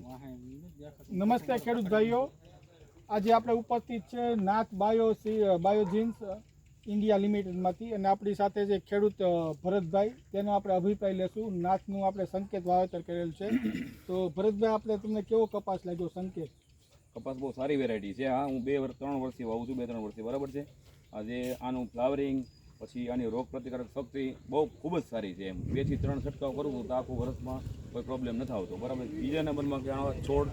નમસ્તે ખેડૂત ભાઈઓ, આજે આપણે ઉપસ્થિત છે નાથ બાયોજીન્સ ઇન્ડિયા લિમિટેડમાંથી અને આપણી સાથે જે ખેડૂત ભરતભાઈ, તેનો આપણે અભિપ્રાય લેશું. નાથનું આપણે સંકેત વાવેતર કરેલ છે. તો ભરતભાઈ, આપણે તમને કેવો કપાસ લાગ્યો? સંકેત કપાસ બહુ સારી વેરાયટી છે. હા, હું 3 વર્ષથી વાવું છું, 2-3 વર્ષથી, બરાબર છે. આજે આનું ફ્લાવરિંગ, પછી આની રોગ પ્રતિકારક શક્તિ બહુ ખૂબ જ સારી છે. એમ 2 થી 3 છંટકાવ કરું છું તો આખું વર્ષમાં કોઈ પ્રોબ્લેમ નથી આવતો, બરાબર. બીજા નંબરમાં કે આ છોડ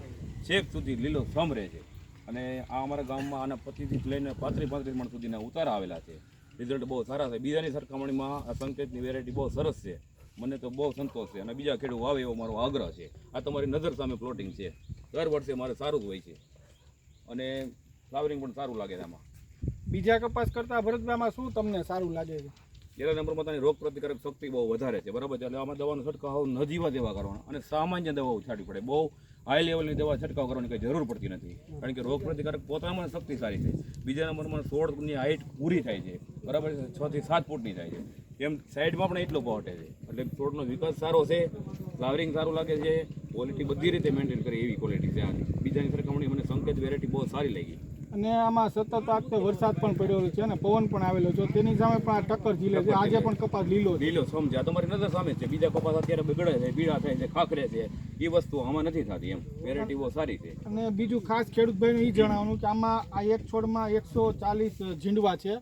છેક સુધી લીલો સમ રહે છે. અને આ અમારા ગામમાં આના 25 થી લઈને 35 મણ સુધીના ઉતારા આવેલા છે. રિઝલ્ટ બહુ સારા છે. બીજાની સરખામણીમાં આ સંકેતની વેરાયટી બહુ સરસ છે. મને તો બહુ સંતોષ છે અને બીજા ખેડૂત વાવે એવો મારો આગ્રહ છે. આ તમારી નજર સામે પ્લોટિંગ છે. દર વર્ષે મારે સારું જ હોય છે અને ફ્લાવરિંગ પણ સારું લાગે છે. આમાં બીજા કપાસ કરતાં ભરતભાઈમાં શું તમને સારું લાગે છે? પહેલા નંબરમાં તેની રોગ પ્રતિકારક શક્તિ બહુ વધારે છે, બરાબર છે. એટલે આમાં દવાનો છંટકાવ નજીવા દેવા કરવાનો અને સામાન્ય દવાઓ છાંટવી પડે. બહુ હાઈ લેવલની દવા છંટકાવ કરવાની કંઈ જરૂર પડતી નથી, કારણ કે રોગ પ્રતિકારક પોતામાં શક્તિ સારી છે. બીજા નંબરમાં છોડની હાઇટ પૂરી થાય છે, બરાબર છે. 6 થી 7 ફૂટની થાય છે. એમ સાઈડમાં પણ એટલો પહોંચે છે. એટલે છોડનો વિકાસ સારો છે, ફ્લાવરિંગ સારું લાગે છે, ક્વોલિટી બધી રીતે મેન્ટેન કરે એવી ક્વોલિટી છે આની. બીજાની સરખામણી મને સંકેત વેરાયટી બહુ સારી લાગી. અને આમાં સતત આખતે વરસાદ પણ પડ્યો છે અને પવન પણ આવેલો છે, તેની સામે પણ આ ટક્કર ઝીલે છે. આજે પણ કપાસ લીલો સમજ્યા, તમારી નજર સામે છે. બીજા કપાસ અત્યારે બગડે છે, પીળા થાય છે, ખાખરે છે, એ વસ્તુ આમાં નથી થતી. એમ વેરાયટી બહુ સારી છે. અને બીજું ખાસ ખેડૂતભાઈને એ જણાવવાનું કે આમાં આ એક છોડમાં 140 ઝીંડવા છે.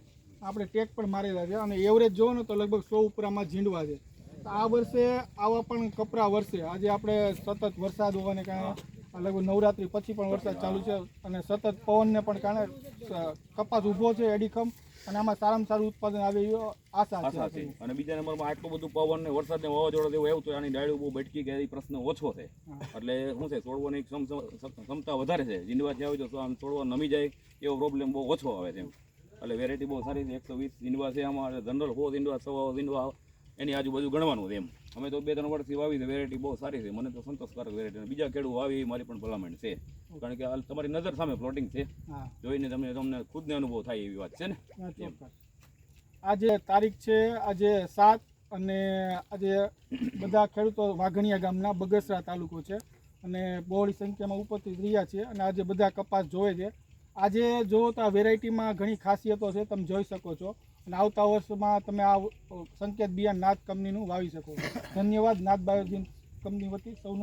આપણે ટેગ પણ મારેલા છે અને એવરેજ જોવો ને તો લગભગ 100 ઉપર આમાં ઝીંડવા છે. તો આ વર્ષે આવા પણ કપરા વર્ષે આજે આપણે સતત વરસાદ હોવાને કારણે લગભગ નવરાત્રી પછી પણ વરસાદ ચાલુ છે અને સતત પવનને પણ કારણે કપાસ ઊભો છે એડીખમ, અને આમાં સારામાં સારું ઉત્પાદન આવે એવી આશા છે. અને બીજા નંબરમાં આટલું બધું પવન ને વરસાદ ને વાવાઝોડા જેવું એવું તો આની ડાળીઓ બહુ ભટકી ગયા, એ પ્રશ્ન ઓછો છે. એટલે શું છે, છોડવાની ક્ષમતા વધારે છે. જીંડવા જે આવે તો આમ છોડવા નમી જાય એવો પ્રોબ્લેમ બહુ ઓછો આવે છે. એટલે વેરાયટી બહુ સારી છે. 120 જીંડવા છે આમાં. જનરલ 100 જીંડવા 100 જીંડવા એની આજુબાજુ ગણવાનું છે. એમ અમે તો 2-3 વર્ષથી વાવી છે. વેરાયટી બહુ સારી છે. મને તો સંતોષકારક વેરાયટી. બીજા ખેડૂત વાવી એ મારી પણ ભલામણ છે, કારણ કે તમારી નજર સામે પ્લોટિંગ છે. જોઈને તમને ખુદને અનુભવ થાય એવી વાત છે ને. આજે તારીખ છે આજે 7 અને આજે બધા ખેડૂતો વાઘણિયા ગામના બગસરા તાલુકો છે અને બહોળી સંખ્યામાં ઉપસ્થિત રહ્યા છે અને આજે બધા કપાસ જોવે છે. આજે જો તો આ વેરાયટીમાં ઘણી ખાસિયતો છે, તમે જોઈ શકો છો. અને આવતા વર્ષમાં તમે આ સંકેત બિયારણ નાથ કંપનીનું વાવી શકો છો. ધન્યવાદ. નાથ બાયોજીન્સ કંપની વતી સૌનું